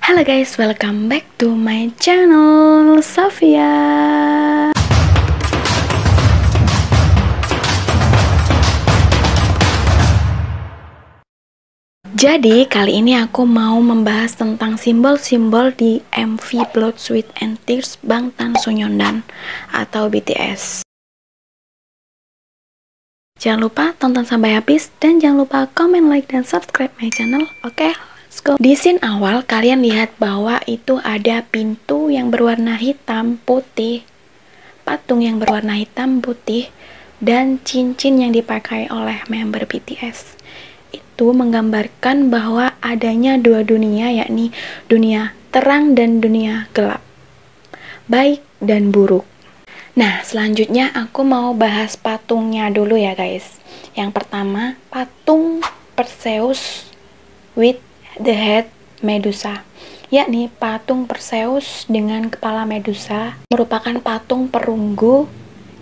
Halo guys, welcome back to my channel, Sofia. Jadi kali ini aku mau membahas tentang simbol-simbol di MV Blood, Sweat and Tears Bangtan Sonyeondan atau BTS. Jangan lupa tonton sampai habis dan jangan lupa komen, like, dan subscribe my channel. Oke, let's go. Di scene awal kalian lihat bahwa itu ada pintu yang berwarna hitam putih, patung yang berwarna hitam putih, dan cincin yang dipakai oleh member BTS. Itu menggambarkan bahwa adanya dua dunia, yakni dunia terang dan dunia gelap, baik dan buruk. Nah, selanjutnya aku mau bahas patungnya dulu ya guys. Yang pertama, patung Perseus with the head Medusa, yakni patung Perseus dengan kepala Medusa, merupakan patung perunggu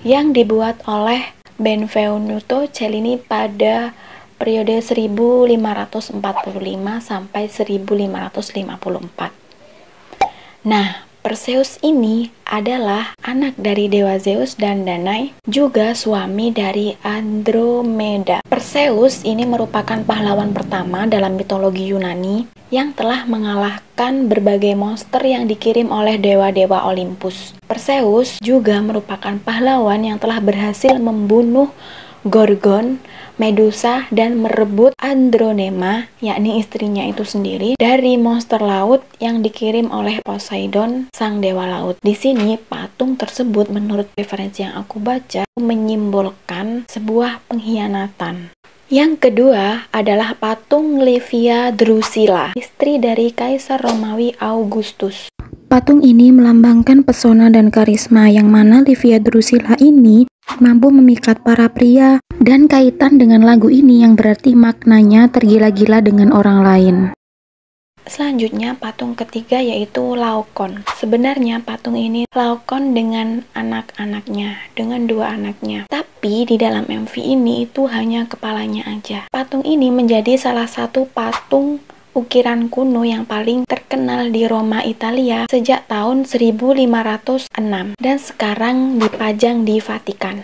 yang dibuat oleh Benvenuto Cellini pada periode 1545 sampai 1554. Nah, Perseus ini adalah anak dari dewa Zeus dan Danae, juga suami dari Andromeda. Perseus ini merupakan pahlawan pertama dalam mitologi Yunani yang telah mengalahkan berbagai monster yang dikirim oleh dewa-dewa Olympus. Perseus juga merupakan pahlawan yang telah berhasil membunuh Gorgon, Medusa, dan merebut Andromeda, yakni istrinya itu sendiri, dari monster laut yang dikirim oleh Poseidon, sang dewa laut. Di sini patung tersebut menurut referensi yang aku baca menyimbolkan sebuah pengkhianatan. Yang kedua adalah patung Livia Drusilla, istri dari Kaisar Romawi Augustus. Patung ini melambangkan pesona dan karisma, yang mana Livia Drusilla ini mampu memikat para pria, dan kaitan dengan lagu ini yang berarti maknanya tergila-gila dengan orang lain. Selanjutnya patung ketiga yaitu Laocoon. Sebenarnya patung ini Laocoon dengan anak-anaknya, dengan dua anaknya. Tapi di dalam MV ini itu hanya kepalanya aja. Patung ini menjadi salah satu patung ukiran kuno yang paling terkenal di Roma, Italia sejak tahun 1506 dan sekarang dipajang di Vatikan.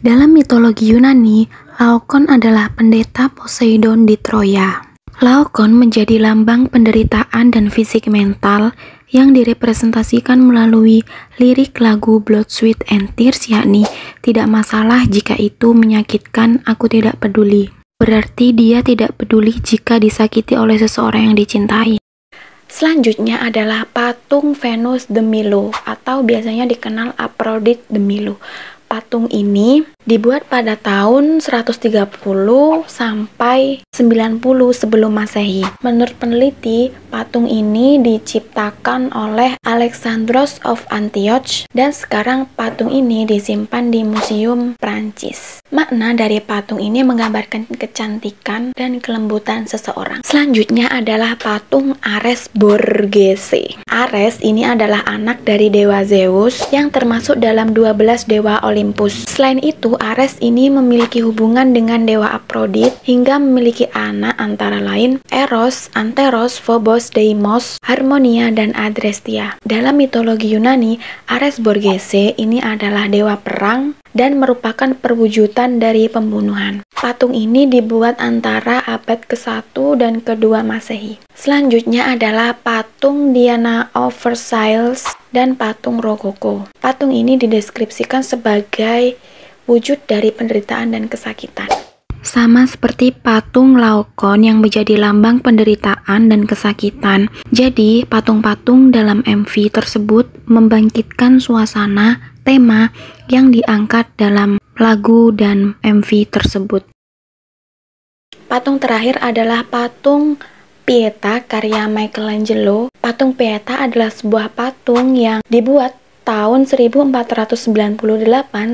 Dalam mitologi Yunani, Laocoon adalah pendeta Poseidon di Troya. Laocoon menjadi lambang penderitaan dan fisik mental yang direpresentasikan melalui lirik lagu Blood, Sweat and Tears, yakni tidak masalah jika itu menyakitkan, aku tidak peduli. Berarti dia tidak peduli jika disakiti oleh seseorang yang dicintai. Selanjutnya adalah patung Venus de Milo atau biasanya dikenal Aphrodite de Milo. Patung ini dibuat pada tahun 130 sampai 90 sebelum Masehi. Menurut peneliti, patung ini diciptakan oleh Alexandros of Antioch dan sekarang patung ini disimpan di Museum Prancis. Makna dari patung ini menggambarkan kecantikan dan kelembutan seseorang. Selanjutnya adalah patung Ares Borghese. Ares ini adalah anak dari dewa Zeus yang termasuk dalam 12 dewa Olympus. Selain itu, Ares ini memiliki hubungan dengan dewa Aphrodite hingga memiliki anak antara lain Eros, Anteros, Phobos, Deimos, Harmonia, dan Adrestia. Dalam mitologi Yunani, Ares Borghese ini adalah dewa perang dan merupakan perwujudan dari pembunuhan. Patung ini dibuat antara abad ke-1 dan ke-2 Masehi. Selanjutnya adalah patung Diana of Versailles dan patung Rokoko. Patung ini dideskripsikan sebagai wujud dari penderitaan dan kesakitan. Sama seperti patung Laocoon yang menjadi lambang penderitaan dan kesakitan. Jadi, patung-patung dalam MV tersebut membangkitkan suasana tema yang diangkat dalam lagu dan MV tersebut. Patung terakhir adalah patung Pieta karya Michelangelo. Patung Pieta adalah sebuah patung yang dibuat tahun 1498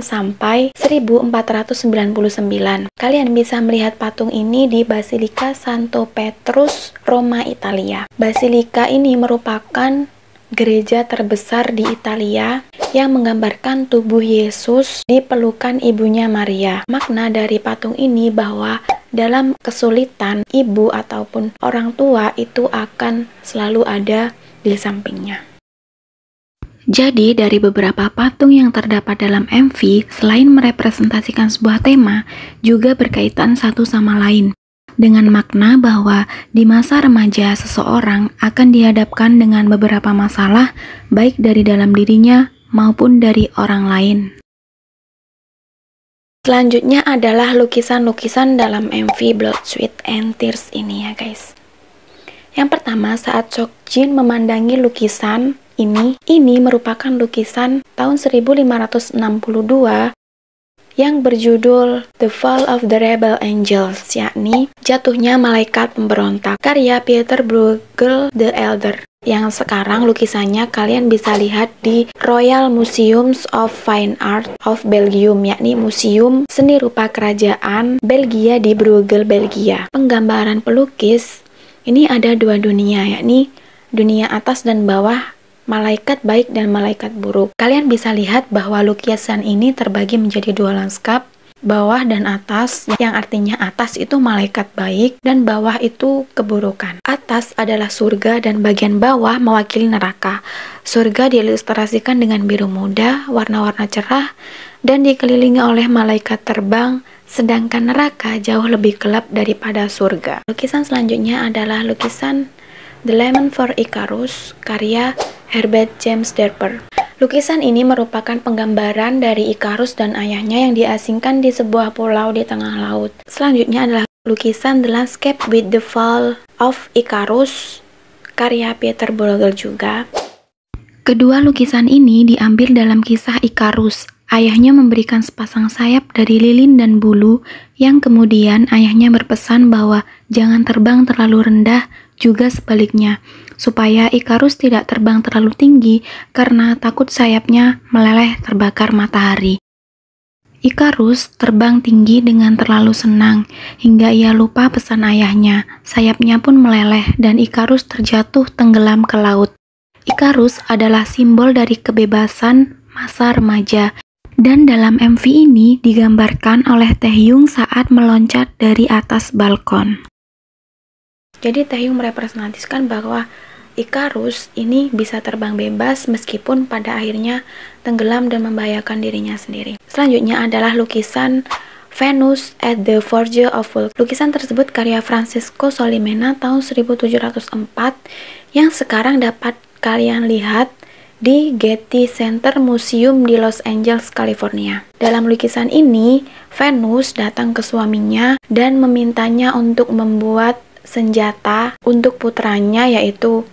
sampai 1499. Kalian bisa melihat patung ini di Basilika Santo Petrus, Roma, Italia. Basilika ini merupakan gereja terbesar di Italia yang menggambarkan tubuh Yesus di pelukan ibunya Maria. Makna dari patung ini bahwa dalam kesulitan, ibu ataupun orang tua itu akan selalu ada di sampingnya. Jadi, dari beberapa patung yang terdapat dalam MV, selain merepresentasikan sebuah tema, juga berkaitan satu sama lain, dengan makna bahwa di masa remaja seseorang akan dihadapkan dengan beberapa masalah, baik dari dalam dirinya maupun dari orang lain. Selanjutnya adalah lukisan-lukisan dalam MV Blood, Sweat, and Tears ini ya guys. Yang pertama, saat Seokjin memandangi lukisan ini merupakan lukisan tahun 1562 yang berjudul The Fall of the Rebel Angels, yakni jatuhnya malaikat pemberontak, karya Pieter Bruegel the Elder, yang sekarang lukisannya kalian bisa lihat di Royal Museums of Fine Art of Belgium, yakni Museum Seni Rupa Kerajaan Belgia di Bruegel, Belgia. Penggambaran pelukis ini ada dua dunia, yakni dunia atas dan bawah, malaikat baik dan malaikat buruk. Kalian bisa lihat bahwa lukisan ini terbagi menjadi dua lanskap, bawah dan atas, yang artinya atas itu malaikat baik dan bawah itu keburukan. Atas adalah surga dan bagian bawah mewakili neraka. Surga diilustrasikan dengan biru muda, warna-warna cerah, dan dikelilingi oleh malaikat terbang, sedangkan neraka jauh lebih gelap daripada surga. Lukisan selanjutnya adalah lukisan The Lament for Icarus, karya Herbert James Draper. Lukisan ini merupakan penggambaran dari Icarus dan ayahnya yang diasingkan di sebuah pulau di tengah laut. Selanjutnya adalah lukisan The Landscape with the Fall of Icarus, karya Pieter Bruegel juga. Kedua lukisan ini diambil dalam kisah Icarus. Ayahnya memberikan sepasang sayap dari lilin dan bulu, yang kemudian ayahnya berpesan bahwa jangan terbang terlalu rendah, juga sebaliknya, supaya Icarus tidak terbang terlalu tinggi karena takut sayapnya meleleh terbakar matahari. Icarus terbang tinggi dengan terlalu senang, hingga ia lupa pesan ayahnya. Sayapnya pun meleleh dan Icarus terjatuh tenggelam ke laut. Icarus adalah simbol dari kebebasan masa remaja, dan dalam MV ini digambarkan oleh Taehyung saat meloncat dari atas balkon. Jadi Taehyung merepresentasikan bahwa Icarus ini bisa terbang bebas meskipun pada akhirnya tenggelam dan membahayakan dirinya sendiri. Selanjutnya adalah lukisan Venus at the Forge of Vulcan. Lukisan tersebut karya Francisco Solimena tahun 1704 yang sekarang dapat kalian lihat di Getty Center Museum di Los Angeles, California. Dalam lukisan ini, Venus datang ke suaminya dan memintanya untuk membuat senjata untuk putranya yaitu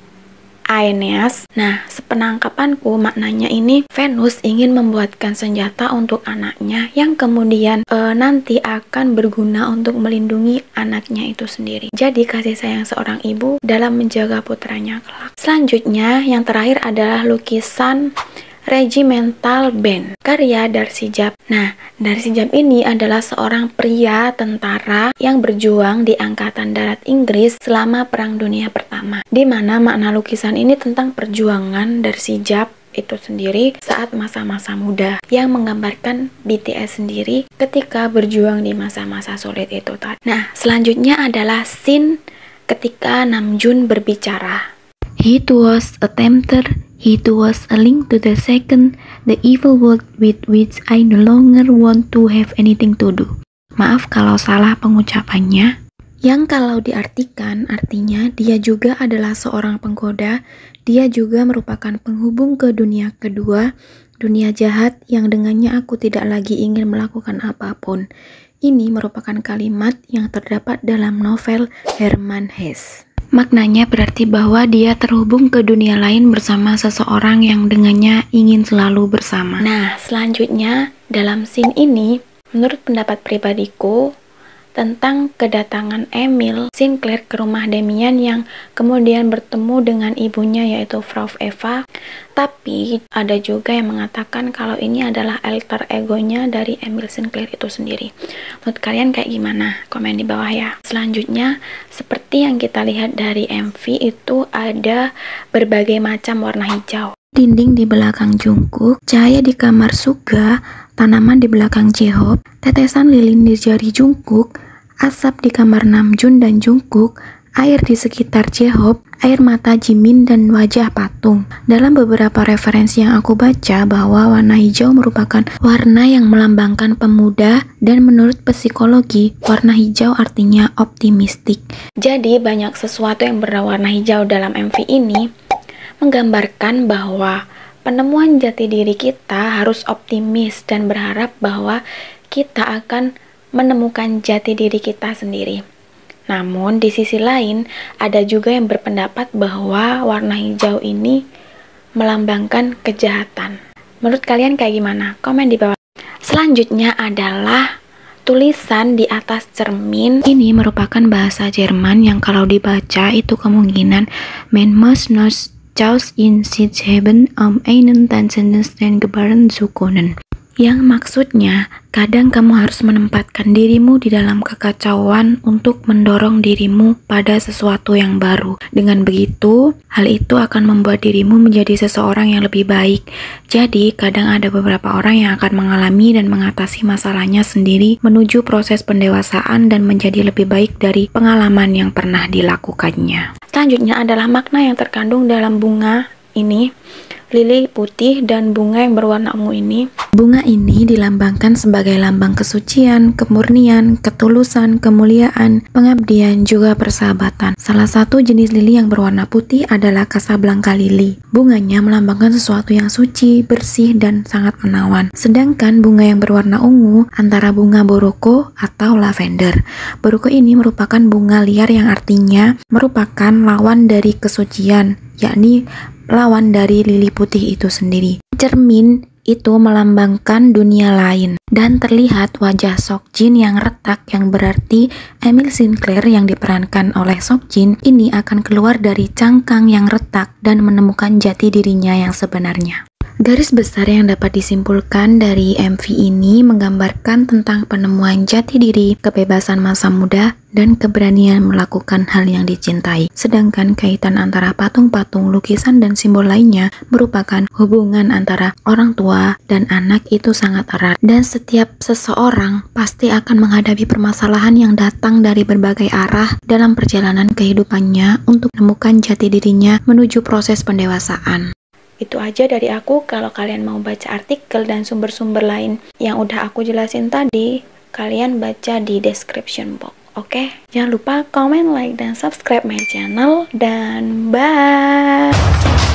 Aeneas. Nah, sepenangkapanku maknanya ini Venus ingin membuatkan senjata untuk anaknya yang kemudian nanti akan berguna untuk melindungi anaknya itu sendiri. Jadi kasih sayang seorang ibu dalam menjaga putranya kelak. Selanjutnya yang terakhir adalah lukisan Regimental Band, karya Darcy Jabb. Nah, Darcy Jabb ini adalah seorang pria tentara yang berjuang di Angkatan Darat Inggris selama Perang Dunia Pertama, di mana makna lukisan ini tentang perjuangan Darcy Jabb itu sendiri saat masa-masa muda, yang menggambarkan BTS sendiri ketika berjuang di masa-masa sulit itu tadi. Nah, selanjutnya adalah scene ketika Namjoon berbicara. He was a tempter. He was a link to the second, the evil world with which I no longer want to have anything to do. Maaf kalau salah pengucapannya, yang kalau diartikan artinya dia juga adalah seorang penggoda, dia juga merupakan penghubung ke dunia kedua, dunia jahat yang dengannya aku tidak lagi ingin melakukan apapun. Ini merupakan kalimat yang terdapat dalam novel Hermann Hesse. Maknanya berarti bahwa dia terhubung ke dunia lain bersama seseorang yang dengannya ingin selalu bersama. Nah, selanjutnya dalam scene ini, menurut pendapat pribadiku, tentang kedatangan Emil Sinclair ke rumah Damien yang kemudian bertemu dengan ibunya yaitu Frau Eva. Tapi ada juga yang mengatakan kalau ini adalah alter egonya dari Emil Sinclair itu sendiri. Menurut kalian kayak gimana? Komen di bawah ya. Selanjutnya, seperti yang kita lihat dari MV itu ada berbagai macam warna hijau. Dinding di belakang Jungkook, cahaya di kamar Suga, tanaman di belakang J-Hope, tetesan lilin di jari Jungkook, asap di kamar Namjoon dan Jungkook, air di sekitar J-Hope, air mata Jimin, dan wajah patung. Dalam beberapa referensi yang aku baca bahwa warna hijau merupakan warna yang melambangkan pemuda dan menurut psikologi, warna hijau artinya optimistik. Jadi banyak sesuatu yang berwarna hijau dalam MV ini menggambarkan bahwa penemuan jati diri kita harus optimis dan berharap bahwa kita akan menemukan jati diri kita sendiri. Namun, di sisi lain, ada juga yang berpendapat bahwa warna hijau ini melambangkan kejahatan. Menurut kalian kayak gimana? Komen di bawah. Selanjutnya adalah tulisan di atas cermin. Ini merupakan bahasa Jerman yang kalau dibaca itu kemungkinan Man muss noch Chaos in sich haben einen Tanzenden Gebaran zu können. Yang maksudnya, kadang kamu harus menempatkan dirimu di dalam kekacauan untuk mendorong dirimu pada sesuatu yang baru. Dengan begitu, hal itu akan membuat dirimu menjadi seseorang yang lebih baik. Jadi, kadang ada beberapa orang yang akan mengalami dan mengatasi masalahnya sendiri menuju proses pendewasaan dan menjadi lebih baik dari pengalaman yang pernah dilakukannya. Selanjutnya adalah makna yang terkandung dalam bunga ini. Lili putih dan bunga yang berwarna ungu ini. Bunga ini dilambangkan sebagai lambang kesucian, kemurnian, ketulusan, kemuliaan, pengabdian, juga persahabatan. Salah satu jenis lili yang berwarna putih adalah Casablanca lili. Bunganya melambangkan sesuatu yang suci, bersih, dan sangat menawan. Sedangkan bunga yang berwarna ungu antara bunga boroko atau lavender. Boroko ini merupakan bunga liar yang artinya merupakan lawan dari kesucian, yakni lawan dari lili putih itu sendiri. Cermin itu melambangkan dunia lain dan terlihat wajah Seokjin yang retak, yang berarti Emil Sinclair yang diperankan oleh Seokjin ini akan keluar dari cangkang yang retak dan menemukan jati dirinya yang sebenarnya. Garis besar yang dapat disimpulkan dari MV ini menggambarkan tentang penemuan jati diri, kebebasan masa muda, dan keberanian melakukan hal yang dicintai. Sedangkan kaitan antara patung-patung, lukisan, dan simbol lainnya merupakan hubungan antara orang tua dan anak itu sangat erat. Dan setiap seseorang pasti akan menghadapi permasalahan yang datang dari berbagai arah dalam perjalanan kehidupannya untuk menemukan jati dirinya menuju proses pendewasaan. Itu aja dari aku. Kalau kalian mau baca artikel dan sumber-sumber lain yang udah aku jelasin tadi, kalian baca di description box. Oke? Jangan lupa komen, like, dan subscribe my channel. Dan bye!